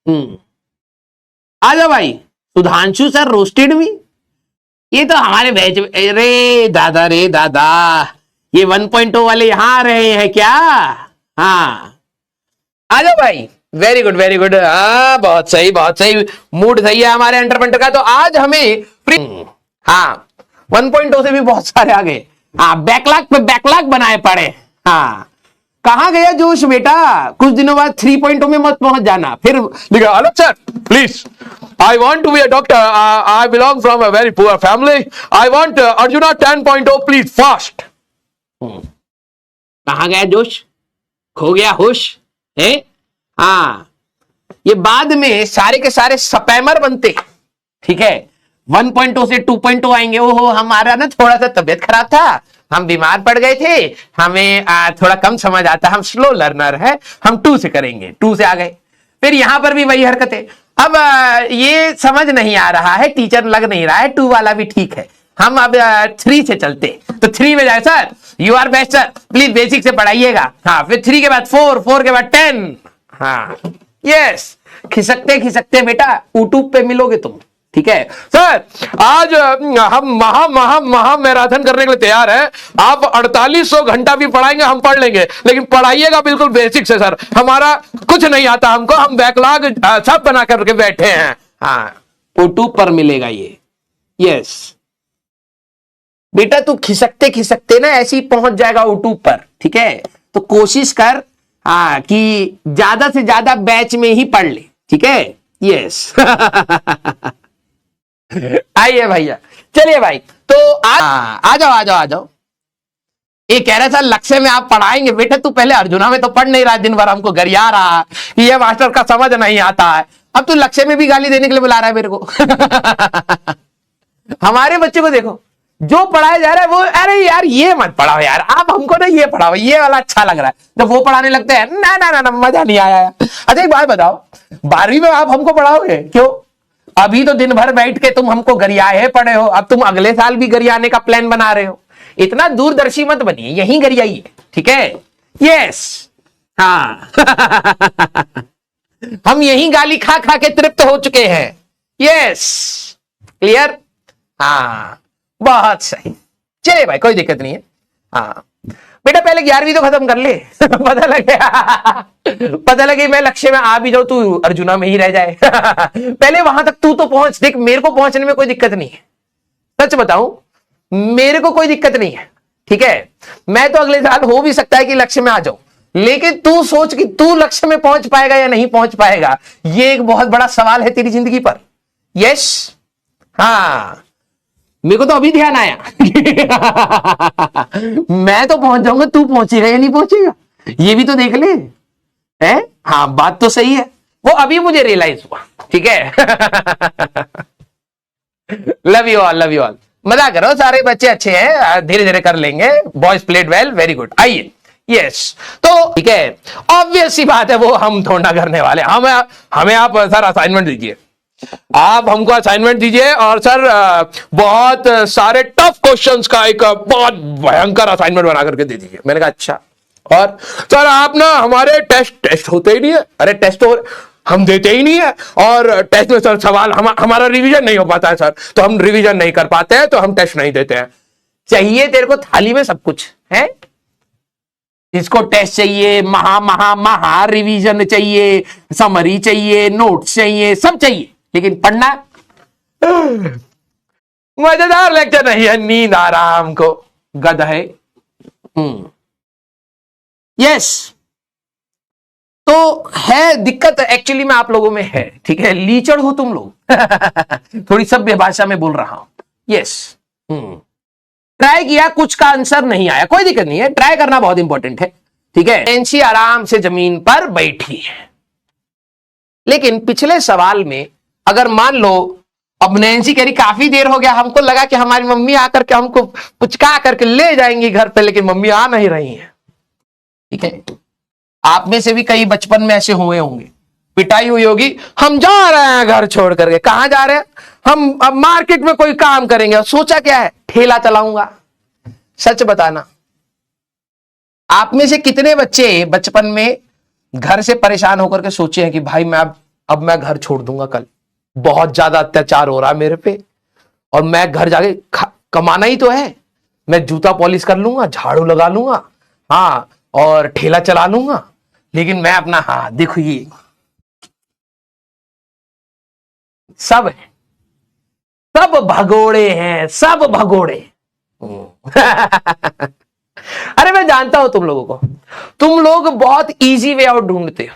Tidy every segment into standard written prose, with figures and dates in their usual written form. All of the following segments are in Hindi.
आ जाओ भाई। सुधांशु सर रोस्टेड भी, ये तो हमारे बैच। अरे दादा रे दादा, ये 1.0 वाले यहां आ रहे हैं क्या? हाँ आ जाओ भाई। Very good very good. हाँ बहुत सही बहुत सही, मूड सही है हमारे एंटरप्रेन्योर का। तो आज हमें हाँ 1.0 से भी बहुत सारे आ गए। हाँ बैकलॉग पे बैकलॉग बनाए पड़े। हाँ कहां गया जोश बेटा? कुछ दिनों बाद 3.0 में मत पहुंच जाना फिर लिखा hello sir please I want to be a doctor. I belong from a very poor family. I want Arjuna 10.0 please fast. कहां गया जोश? खो गया होश है? हाँ ये बाद में सारे के सारे स्पैमर बनते, ठीक है। 1.0 से 2.0 आएंगे। ओहो हमारा ना थोड़ा सा तबियत खराब था, हम बीमार पड़ गए थे, हमें थोड़ा कम समझ आता, हम स्लो लर्नर है, हम 2 से करेंगे। 2 से आ गए। फिर यहां पर भी वही हरकत है। अब ये समझ नहीं आ रहा है, टीचर लग नहीं रहा है, 2 वाला भी ठीक है, हम अब 3 से चलते। तो 3 में जाए sir you are best sir please basic से पढ़ाइएगा। हाँ फिर 3 के बाद 4, 4 के बाद 10। हाँ यस खिसकते खिसकते बेटा यूट्यूब पे मिलोगे तुम, ठीक है। सर आज हम महा मैराथन करने के लिए तैयार हैं। आप 4800 घंटा भी पढ़ाएंगे हम पढ़ लेंगे, लेकिन पढ़ाइएगा बिल्कुल बेसिक से सर, हमारा कुछ नहीं आता हमको, हम बैकलॉग सब बना करके बैठे हैं। हाँ यूट्यूब पर मिलेगा ये। यस बेटा तू खिसकते खिसकते ना ऐसे ही पहुंच जाएगा यूट्यूब पर, ठीक है। तो कोशिश कर हाँ कि ज्यादा से ज्यादा बैच में ही पढ़ ले, ठीक है। यस आइए भैया चलिए भाई। तो आ जाओ आ जाओ आ जाओ। ये कह रहा था लक्ष्य में आप पढ़ाएंगे। बेटा तू पहले अर्जुना में तो पढ़ नहीं रहा, दिन भर हमको गरिया रहा कि ये मास्टर का समझ नहीं आता है, अब तू लक्ष्य में भी गाली देने के लिए बुला रहा है मेरे को। हमारे बच्चे को देखो जो पढ़ाया जा रहा है वो, अरे यार ये मत पढ़ाओ यार, आप हमको ना ये पढ़ाओ, ये वाला अच्छा लग रहा है। जब वो पढ़ाने लगते हैं ना ना ना ना मजा नहीं आया। अच्छा एक बात बताओ, 12वीं में आप हमको पढ़ाओगे? क्यों? अभी तो दिन भर बैठ के तुम हमको गरियाए पड़े हो, अब तुम अगले साल भी गरियाने का प्लान बना रहे हो। इतना दूरदर्शी मत बनिए, यहीं गरियाइए, ठीक है। यस हाँ हम यहीं गाली खा खा के तृप्त हो चुके हैं। Yes clear. हाँ बहुत सही। चलिए भाई कोई दिक्कत नहीं है। हाँ बेटा पहले 11वीं तो खत्म कर ले। पता लगे मैं लक्ष्य में आ भी जाऊं तू अर्जुना में ही रह जाए। पहले वहां तक तू तो पहुंच। देख मेरे को पहुंचने में कोई दिक्कत नहीं है, सच बताऊं मेरे को कोई दिक्कत नहीं है, ठीक है। मैं तो अगले साल हो भी सकता है कि लक्ष्य में आ जाऊं, लेकिन तू सोच कि तू लक्ष्य में पहुंच पाएगा या नहीं पहुंच पाएगा, ये एक बहुत बड़ा सवाल है तेरी जिंदगी पर। यस हाँ मेरे को तो अभी ध्यान आया। मैं तो पहुंच जाऊंगा, तू पहुंचेगा या नहीं पहुंचेगा ये भी तो देख ले। है हाँ बात तो सही है, वो अभी मुझे रियलाइज हुआ, ठीक है। Love you all love you all. मजा करो, सारे बच्चे अच्छे हैं, धीरे धीरे कर लेंगे। Boys played well, very good. आइए यस तो ठीक है, ऑब्वियस सी बात है वो हम थोड़ा करने वाले। हमें आप सर असाइनमेंट दीजिए, आप हमको असाइनमेंट दीजिए और सर बहुत सारे टफ क्वेश्चंस का एक बहुत भयंकर असाइनमेंट बना करके दे दीजिए। मैंने कहा अच्छा। और सर आप ना हमारे टेस्ट होते ही नहीं है। अरे टेस्ट तो हम देते ही नहीं है, और टेस्ट में सर सवाल हमारा रिवीजन नहीं हो पाता है सर, तो हम रिवीजन नहीं कर पाते हैं तो हम टेस्ट नहीं देते हैं। चाहिए तेरे को थाली में सब कुछ है, इसको टेस्ट चाहिए, महा रिवीजन चाहिए, समरी चाहिए, नोट्स चाहिए, सब चाहिए, लेकिन पढ़ना मजेदार लेक्चर नहीं है, नींद आ रहा हमको, गध है। यस तो है दिक्कत एक्चुअली में आप लोगों में है, ठीक है। लीचड़ हो तुम लोग। थोड़ी सभ्य भाषा में बोल रहा हूं। यस ट्राई किया, कुछ का आंसर नहीं आया, कोई दिक्कत नहीं है, ट्राई करना बहुत इंपॉर्टेंट है, ठीक है। नैन्सी आराम से जमीन पर बैठी है, लेकिन पिछले सवाल में अगर मान लो अब नैन्सी कह रही काफी देर हो गया, हमको लगा कि हमारी मम्मी आकर के हमको पुचका करके ले जाएंगी घर पे, लेकिन मम्मी आ नहीं रही है, ठीक है। आप में से भी कई बचपन में ऐसे हुए होंगे, पिटाई हुई होगी, हम जा रहे हैं घर छोड़ करके। कहां जा रहे हैं? हम अब मार्केट में कोई काम करेंगे, और सोचा क्या है, ठेला चलाऊंगा। सच बताना, आप में से कितने बच्चे बचपन में घर से परेशान होकर के सोचे हैं कि भाई मैं अब अब मैं घर छोड़ दूंगा कल, बहुत ज्यादा अत्याचार हो रहा है मेरे पे, और मैं घर जाके कमाना ही तो है। मैं जूता पॉलिश कर लूंगा, झाड़ू लगा लूंगा, हाँ, और ठेला चला लूंगा, लेकिन मैं अपना, हाँ देखो ये सब है, सब भगोड़े हैं, सब भगोड़े। अरे मैं जानता हूं तुम लोगों को, तुम लोग बहुत इजी वे आउट ढूंढते हो।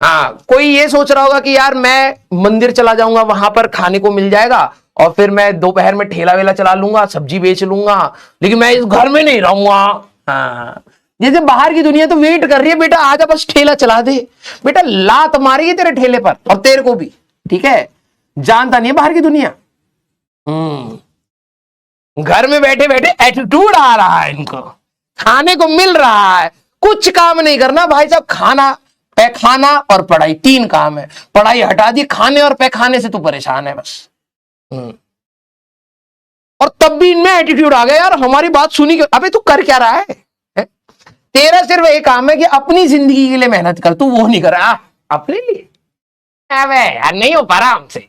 हाँ, कोई ये सोच रहा होगा कि यार मैं मंदिर चला जाऊंगा, वहां पर खाने को मिल जाएगा, और फिर मैं दोपहर में ठेला वेला चला लूंगा, सब्जी बेच लूंगा, लेकिन मैं इस घर में नहीं रहूंगा। हाँ, जैसे बाहर की दुनिया तो वेट कर रही है, बेटा आजा बस ठेला चला दे, बेटा लात मारेगी तेरे ठेले पर, और तेरे को भी, ठीक है। जानता नहीं है बाहर की दुनिया। घर में बैठे बैठे एटीट्यूड आ रहा है इनको, खाने को मिल रहा है, कुछ काम नहीं करना भाई साहब, खाना पैखाना और पढ़ाई, 3 काम है। पढ़ाई हटा दी, खाने और पैखाने से तू परेशान है बस। और तब भी इनमें एटीट्यूड आ गया, यार हमारी बात सुनी क्यों? अबे तू कर क्या रहा है? तेरा सिर्फ एक काम है कि अपनी जिंदगी के लिए मेहनत कर, तू वो नहीं कर रहा अपने लिए। अबे यार नहीं हो पा रहा हमसे,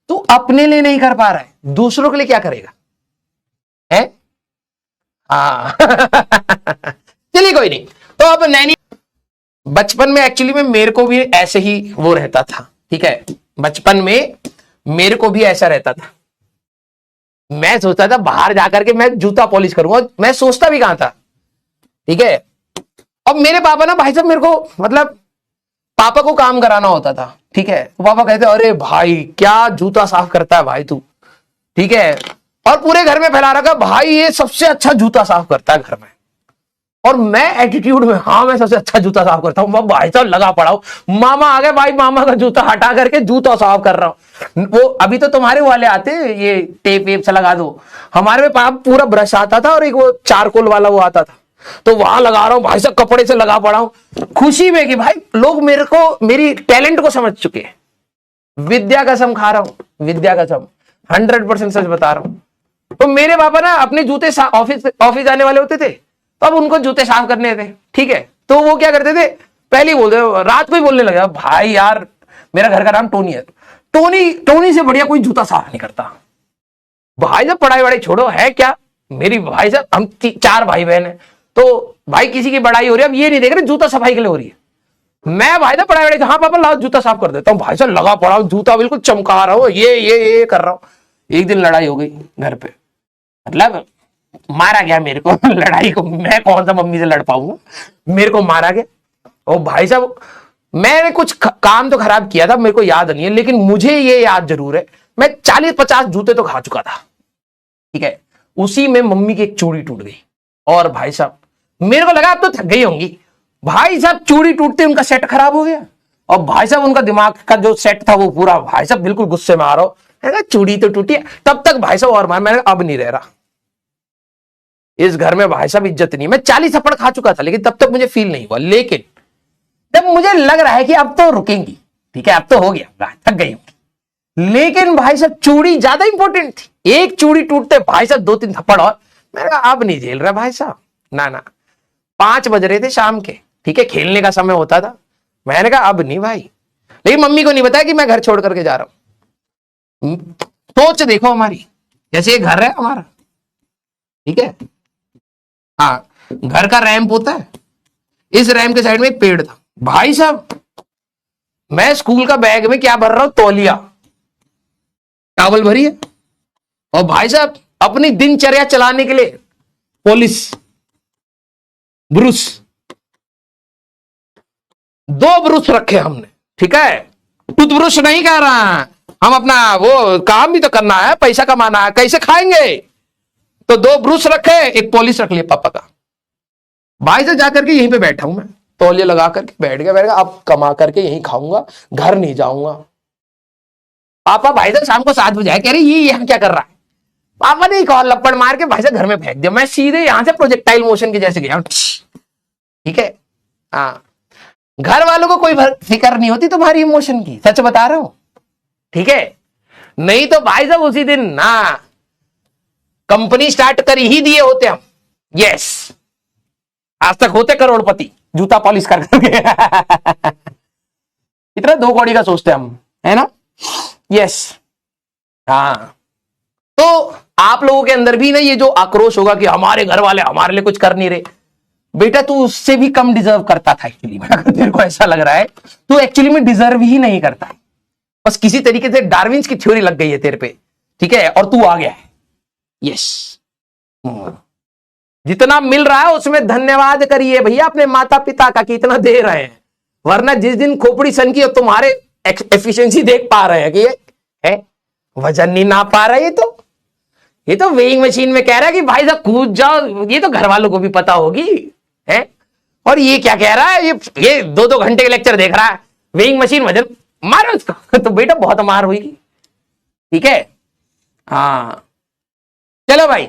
तू अपने लिए नहीं कर पा रहा है, दूसरों के लिए क्या करेगा है? हाँ। चलिए कोई नहीं। तो अब नैनी, बचपन में एक्चुअली में मेरे को भी ऐसे ही वो रहता था, ठीक है। बचपन में मेरे को भी ऐसा रहता था, मैं सोचता था बाहर जाकर के मैं जूता पॉलिश करूंगा, मैं सोचता भी कहां था, ठीक है। अब मेरे पापा ना भाई साहब मेरे को, मतलब पापा को काम कराना होता था, ठीक है, तो पापा कहते अरे भाई क्या जूता साफ करता है भाई तू, ठीक है, और पूरे घर में फैला रखा भाई ये सबसे अच्छा जूता साफ करता है घर में। और मैं एटीट्यूड में, हाँ मैं सबसे अच्छा जूता साफ करता हूँ, भाई साहब लगा पड़ा हूं, मामा आ गए भाई, मामा का जूता हटा करके जूता साफ कर रहा हूं। वो अभी तो तुम्हारे वाले आते ये टेप वेप से लगा दो, हमारे में पाप पूरा ब्रश आता था और एक वो चारकोल वाला वो आता था, तो वहां लगा रहा हूं भाई साहब, कपड़े से लगा पड़ा हूं, खुशी में कि भाई लोग मेरे को, मेरी टैलेंट को समझ चुके हैं। विद्या कसम खा रहा हूं, विद्या कसम 100% सच बता रहा हूं। तो मेरे पापा ना अपने जूते ऑफिस जाने वाले होते थे, तो अब उनको जूते साफ करने थे, ठीक है, तो वो क्या करते थे, पहले ही बोलते, रात को ही बोलने लगा भाई यार मेरा घर का नाम टोनी है, टोनी से बढ़िया कोई जूता साफ नहीं करता। भाई साहब पढ़ाई वढ़ाई छोड़ो, है क्या मेरी, भाई साहब हम 4 भाई बहन है, तो भाई किसी की बड़ाई हो रही है, अब ये नहीं देख रहे जूता सफाई के लिए हो रही है। मैं भाई साहब पढ़ाई वढ़ाई, हाँ पापा लाओ जूता साफ कर देता हूँ, भाई साहब लगा पड़ा हूं, जूता बिल्कुल चमका रहा हूं, ये कर रहा हूं। एक दिन लड़ाई हो गई घर पे, मतलब मारा गया मेरे को। लड़ाई को मैं कौन सा मम्मी से लड़ पाऊंगा, मेरे को मारा गया। और भाई साहब मैंने कुछ काम तो खराब किया था, मेरे को याद नहीं है, लेकिन मुझे ये याद जरूर है मैं 40-50 जूते तो खा चुका था, ठीक है। उसी में मम्मी की एक चूड़ी टूट गई, और भाई साहब मेरे को लगा अब तो थक गई होंगी, भाई साहब चूड़ी टूटते उनका सेट खराब हो गया, और भाई साहब उनका दिमाग का जो सेट था वो पूरा, भाई साहब बिल्कुल गुस्से में आ रहा हूं, चूड़ी तो टूटी है। तब तक भाई साहब और मार, मैंने अब नहीं रह रहा इस घर में, भाई साहब इज्जत नहीं। मैं 40 थप्पड़ खा चुका था, लेकिन तब तक मुझे फील नहीं हुआ, लेकिन जब मुझे लग रहा है कि अब तो रुकेंगी, ठीक है अब तो हो गया, थक गई होंगी, लेकिन भाई साहब चूड़ी ज्यादा इंपॉर्टेंट थी, एक चूड़ी टूटते भाई साहब 2-3 थप्पड़, और मैंने कहा अब नहीं झेल रहा भाई साहब, ना 5 बज रहे थे शाम के, ठीक है, खेलने का समय होता था, मैंने कहा अब नहीं भाई। लेकिन मम्मी को नहीं बताया कि मैं घर छोड़ करके जा रहा हूं। सोच देखो हमारी, जैसे ये घर है हमारा, ठीक है, हाँ घर का रैंप होता है, इस रैंप के साइड में एक पेड़ था, भाई साहब मैं स्कूल का बैग में क्या भर रहा हूं, तौलिया टावल भरी है, और भाई साहब अपनी दिनचर्या चलाने के लिए पॉलिश ब्रुश, 2 ब्रुश रखे हमने, ठीक है, टूथब्रश नहीं कह रहा, हम अपना वो काम भी तो करना है, पैसा कमाना है, कैसे खाएंगे, तो 2 ब्रुश रखे, एक पॉलिश रख लिया पापा का। भाई से जाकर के यहीं पे बैठा हूं मैं, तौलिया लगा करके बैठ गया, अब कमा करके यहीं खाऊंगा, घर नहीं जाऊंगा। पापा भाई साहब शाम को 7 बजे आए, कह रहे ये यहाँ क्या कर रहा है, पापा ने एक और लपड़ मार के भाई साहब घर में फेंक दिया, मैं सीधे यहां से प्रोजेक्टाइल मोशन के जैसे गया, ठीक है। हाँ, घर वालों को कोई फिक्र नहीं होती तुम्हारी इमोशन की, सच बता रहा हूं, ठीक है। नहीं तो भाई साहब उसी दिन ना कंपनी स्टार्ट कर ही दिए होते हम, यस, आज तक होते करोड़पति जूता पॉलिश कर करके। इतना 2 कौड़ी का सोचते हम, है ना। यस, हाँ। तो आप लोगों के अंदर भी ना ये जो आक्रोश होगा कि हमारे घर वाले हमारे लिए कुछ कर नहीं रहे, बेटा तू उससे भी कम डिजर्व करता था एक्चुअली में। अगर तेरे को ऐसा लग रहा है तू एक्चुअली में डिजर्व ही नहीं करता, बस किसी तरीके से डार्विन्स की थ्योरी लग गई है तेरे पे, ठीक है, और तू आ गया है। यस, जितना मिल रहा है उसमें धन्यवाद करिए भैया अपने माता पिता का कि इतना दे रहे हैं, वरना जिस दिन खोपड़ी सन की और तुम्हारे एफिशिएंसी देख पा रहे हैं कि ये है वजन नहीं ना पा रहा, ये तो वेइंग मशीन में कह रहा है कि भाई साहब कूद जाओ, ये तो घर वालों को भी पता होगी, है। और ये क्या कह रहा है, ये 2-2 घंटे के लेक्चर देख रहा है, वेइंग मशीन वजन मारो उसको। तो बेटा बहुत मार हुई, ठीक है। हाँ चलो भाई।